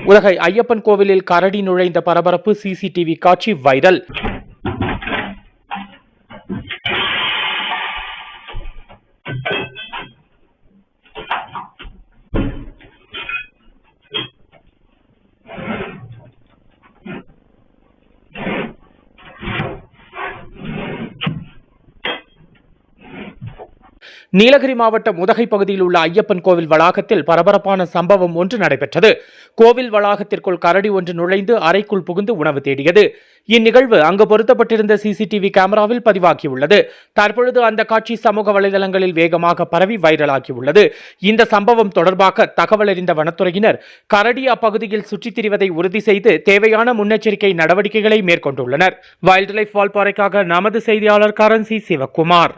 உதகை ஐயப்பன் கோவிலில் கரடி நுழைந்த பரபரப்பு, சிசிடிவி காட்சி வைரல். நீலகிரி மாவட்டம் உதகை பகுதியில் உள்ள ஐயப்பன் கோவில் வளாகத்தில் பரபரப்பான சம்பவம் ஒன்று நடைபெற்றது. கோவில் வளாகத்திற்குள் கரடி ஒன்று நுழைந்து அறைக்குள் புகுந்து உணவு தேடியது. இந்நிகழ்வு அங்கு பொருத்தப்பட்டிருந்த சிசிடிவி கேமராவில் பதிவாகியுள்ளது. தற்பொழுது அந்த காட்சி சமூக வலைதளங்களில் வேகமாக பரவி வைரலாகியுள்ளது. இந்த சம்பவம் தொடர்பாக தகவல் அறிந்த வனத்துறையினர் கரடி அப்பகுதியில் சுற்றித் திரிவதை உறுதி செய்து தேவையான முன்னெச்சரிக்கை நடவடிக்கைகளை மேற்கொண்டுள்ளனர். வைல்ட் லைஃப் வால்பாறைக்காக நமது செய்தியாளர் கரன்சி சிவக்குமார்.